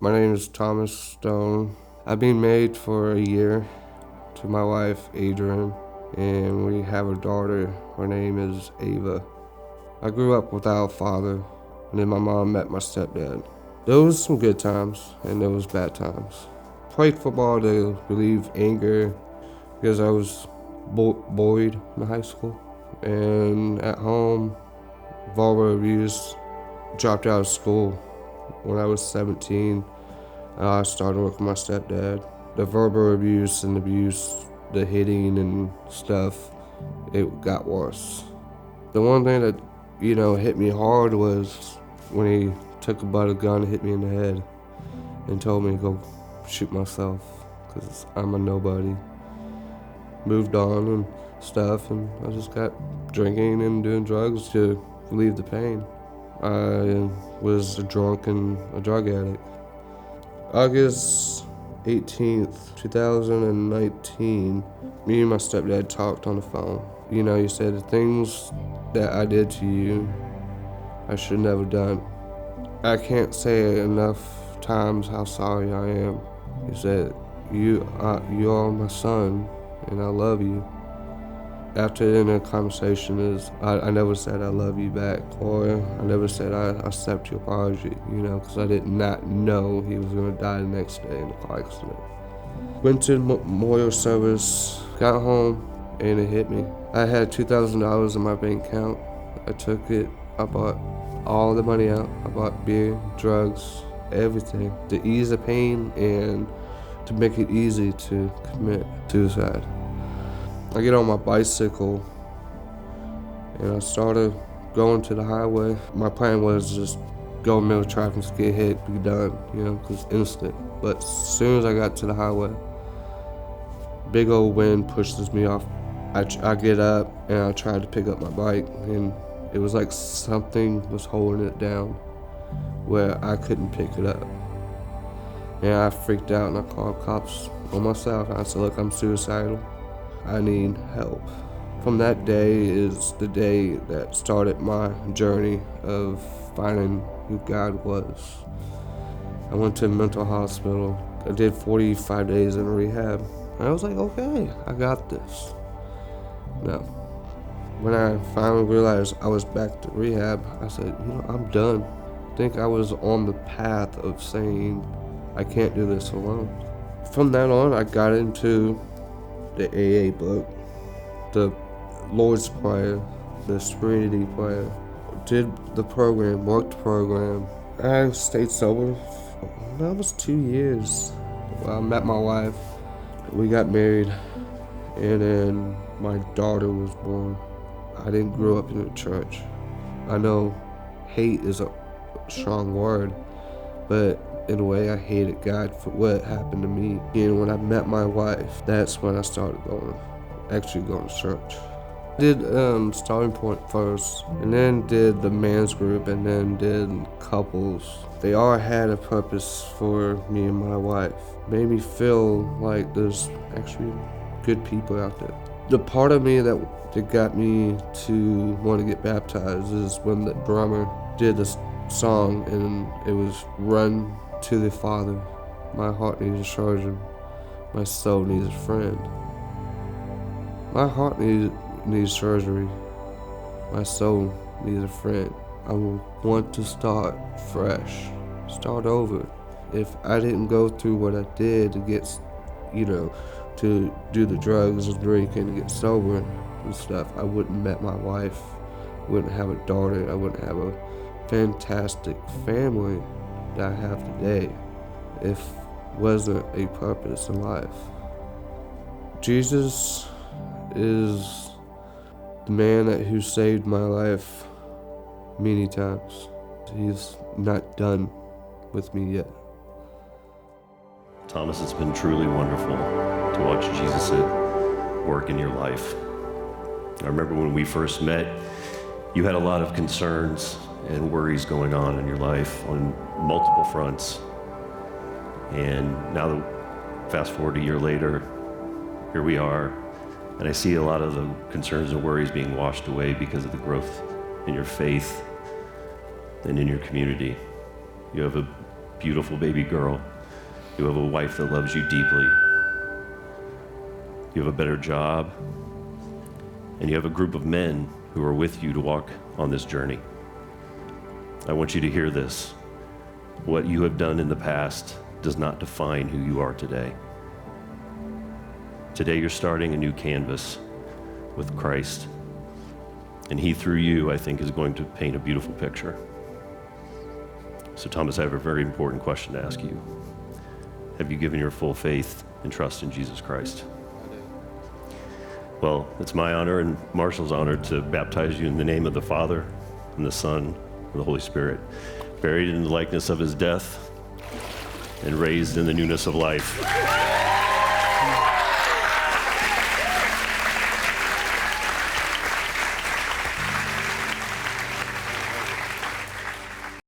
My name is Thomas Stone. I've been married for a year to my wife, Adrian, and we have a daughter. Her name is Ava. I grew up without a father, and then my mom met my stepdad. There was some good times, and there was bad times. Played football to relieve anger because I was bullied in high school. And at home, verbal abuse. Dropped out of school when I was 17. I started working with my stepdad. The verbal abuse and abuse, the hitting and stuff, it got worse. The one thing that, hit me hard was when he took a butt gun and hit me in the head and told me to go shoot myself because I'm a nobody. Moved on and stuff, and I just got drinking and doing drugs to relieve the pain. I was a drunk and a drug addict. August 18th, 2019, me and my stepdad talked on the phone. He said the things that I did to you, I should never done. I can't say enough times how sorry I am. He said, you are my son, and I love you. After in a conversation I never said I love you back, or I never said I accept your apology, because I did not know he was going to die the next day in a car accident. Went to memorial service, got home, and it hit me. I had $2,000 in my bank account. I took it, I bought all the money out. I bought beer, drugs, everything to ease the pain and to make it easy to commit suicide. I get on my bicycle and I started going to the highway. My plan was just go in the middle of traffic, get hit, be done, because instant. But as soon as I got to the highway, big old wind pushes me off. I get up and I tried to pick up my bike, and it was like something was holding it down where I couldn't pick it up. And I freaked out and I called cops on myself. I said, look, I'm suicidal. I need help. From that day is the day that started my journey of finding who God was. I went to a mental hospital. I did 45 days in rehab. And I was like, okay, I got this. No. When I finally realized I was back to rehab, I said, I'm done. I think I was on the path of saying, I can't do this alone. From that on, I got into the AA book, the Lord's Prayer, the Serenity Prayer, did the program, worked the program. I stayed sober for almost 2 years. I met my wife, we got married, and then my daughter was born. I didn't grow up in the church. I know hate is a strong word, but in a way, I hated God for what happened to me. And when I met my wife, that's when I started going to church. I did Starting Point first, and then did the men's group, and then did couples. They all had a purpose for me and my wife. Made me feel like there's actually good people out there. The part of me that got me to want to get baptized is when the drummer did this song, and it was Run to the Father. My heart needs a surgeon. My soul needs a friend. My heart needs surgery. My soul needs a friend. I want to start fresh. Start over. If I didn't go through what I did to get, to do the drugs and drink and get sober and stuff, I wouldn't have met my wife. Wouldn't have a daughter. I wouldn't have a fantastic family that I have today if wasn't a purpose in life. Jesus is the man who saved my life many times. He's not done with me yet. Thomas, it's been truly wonderful to watch Jesus at work in your life. I remember when we first met, you had a lot of concerns and worries going on in your life on multiple fronts. And now, fast forward a year later, here we are, and I see a lot of the concerns and worries being washed away because of the growth in your faith and in your community. You have a beautiful baby girl. You have a wife that loves you deeply. You have a better job. And you have a group of men who are with you to walk on this journey. I want you to hear this. What you have done in the past does not define who you are today. Today you're starting a new canvas with Christ. And he, through you, I think, is going to paint a beautiful picture. So, Thomas, I have a very important question to ask you. Have you given your full faith and trust in Jesus Christ? Well, it's my honor and Marshall's honor to baptize you in the name of the Father, and the Son, and the Holy Spirit, buried in the likeness of his death and raised in the newness of life.